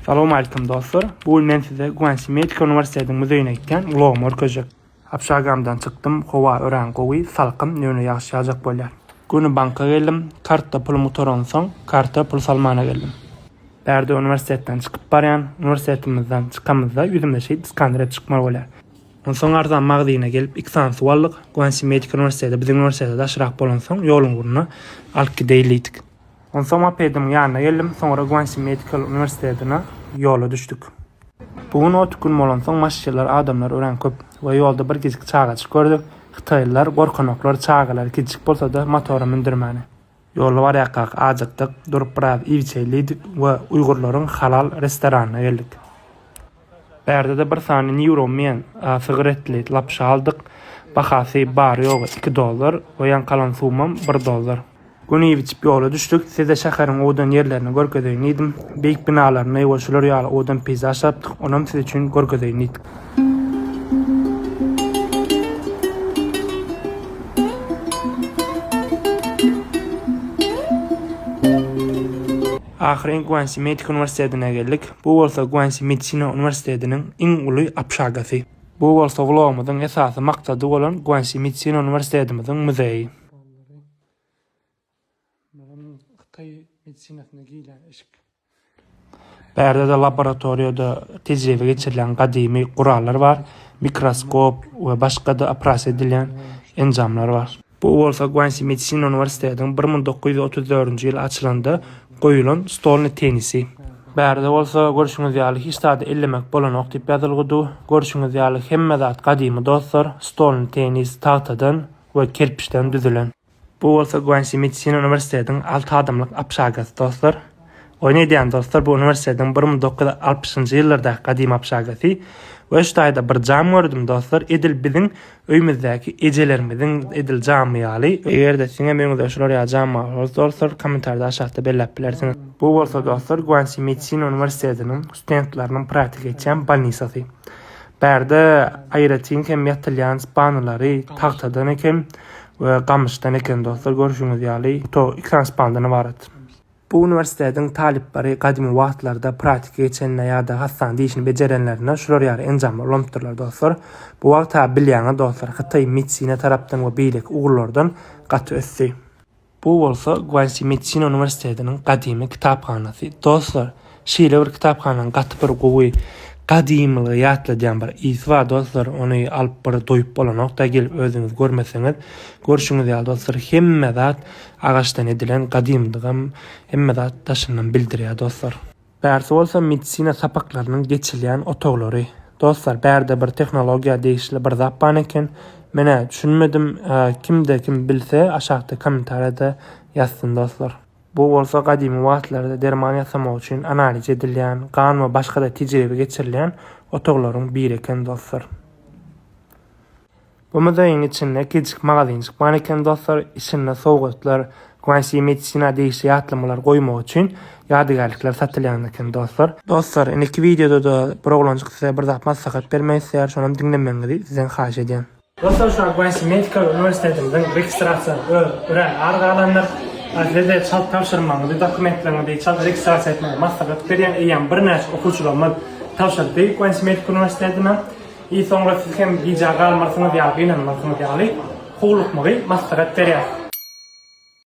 Assalamu alaykum dostlar. Bu men size Guangxi Medical Üniversitesi'nin müzeyine gitken vlogum örkezek. Apşagamdan çıktım, hova ören kowi, salqım, nöne yaxşı yağacak bolýar. Günü banka geldim, kartta pulumu toran soň, karta pul salmana geldim. Berde üniversiteden çıkıp barýan, üniversitetimizden çıkamızda yüzümde diskander çıkmar bolýar. Onsoň arzan magdyna gelip 2 saat suwallyk Guangxi Medical Üniversitesi bizim üniversitede daşyrak bolan soň ýoluň guruna alyp gideýlik. Onsoň apedym ýanyna geldim, soňra Guangxi Medical Üniversitesi'ne yola düşdük. Bugün otuq gün bolan soň maşylar, adamlar ören köp we ýolda bir gecik çağaç gördük. Hytaýlylar, gorkanoklar çağalar gecik bolsa da motora mindirmäni. Ýolda var ýakak ajykdyk, durup biraz iwçeýledik we Uygurlaryň halal restoranyna geldik. Berde de bir sany euro men sigaretli lapşa aldyk. Bahasy bar ýogy $2 we ýan kalan sumam $1. Günü ýiçip ýola düşdük. Size şäheriň odan ýerlerini görkezýän beýik binalaryny we şolar ýaly odan peyzaj yapdyk. Onam siz üçin görkezýän idim. Ahiryn Guangxi Medical Üniversitesi'ne geldik. Bu bolsa Guangxi Medisina Üniversitesi'nin iň uly apşagasy. Bu bolsa vlogumyzyň esasy maksady bolan Guangxi Medisina Üniversitesi'miziň müzeyi. Berde de laboratoriyada tejribe geçirilen kadimi kurallar var. Mikroskop ve başka da apras edilen enjamlar var. Bu bolsa Guangxi Medisina Üniversitesi'nin 1934-nji ýyly açylanda goýulan stolny tenisi. Berde bolsa görüşüňiz ýaly hiç taýda ellemek bolanok diýip ýazylgydy. Görüşüňiz ýaly hemme zat kadimi dostlar, stolny tenis tahtadan we kerpiçden düzülen. Bu bolsa Guangxi Medisina Üniversitesi'nin 6 adamlyk apşagasy dostlar. Oýnaýan dostlar, bu üniversiteden 1960-njy ýyllarda kadim apşagasy we şu taýda bir jam gördüm dostlar. Edil biziň öýümüzdäki ejelerimiziň edil jamy ýaly. Eger de siňe meňde şolar ýa jamy dostlar, kommentarda aşağıda belläp bilersiňiz. Bu bolsa dostlar Guangxi Medisina Üniversitesi'nin studentlarynyň praktik etýän balnisasy. Berde aýratyn hem ýatylýan spanlary tahtadan eken we gamışdan eken dostlar, görüşüňiz ýaly to ekran spandany barat. Bu üniversiteden talipleri kadimi wagtlarda praktik geçenler ýa-da hassan diýişini bejerenlerine şolar ýaly enjamlar olmuşdurlar dostlar. Bu wagta bilýäňi dostlar Hytaý medisina tarapdan we beýlek ugurlardan gaty ösdi. Bu bolsa Guangxi Medisina Üniversitesi'nin kadimi kitaphanasy. Dostlar, şeýle bir kitaphananyň gaty bir gowy kadimly ýatladýan bir iswa dostlar, ony alyp bir doýup bolanok da gelip özüňiz görmeseňiz, görüşüňiz ýaly dostlar, hemme zat agaçdan edilen kadimdigam, hemme zat taşyndan bildirýär dostlar. Bärsi bolsa medisina sapaklarynyň geçilýän otoglary. Dostlar, bärde bir tehnologiýa değişli bir zat bar eken, mene düşünmedim, kimde kim bilse aşağıda kommentarda ýazsyn dostlar. Bu bolsa kadimi wagtlarda derman ýasamak üçin analiz edilýän, gan we başga da tejribe geçirilýän otoglaryň biri eken dostlar. Bu müzeýiň içinde kiçik magazynçyk bar eken dostlar, içinde sowgatlar, Guangxi Medisina diýişli ýatlamalar goýmak üçin ýadygarlyklar satylýan eken dostlar. Dostlar, indiki videoda da bir oglanjyk size bir zat maslahat bermeýär, şonu dinlemeňizi sizden haýy edýän. Dostlar, şu Guangxi Medical Üniversitesi'nin registrasiýa ören argalanlar Azizde çalt tavşırmaňyzy, dokumentlerinizi çalt registrasiýa etmäge maslahat berýän eýen bir näçe okuwçylarymyz tavşyrdy Guangxi Medical Üniversitesi'ne. Soňra siz hem bijaga almasyňyz ýa-da inanmasyňyz ýaly howlukmagy maslahat berýär.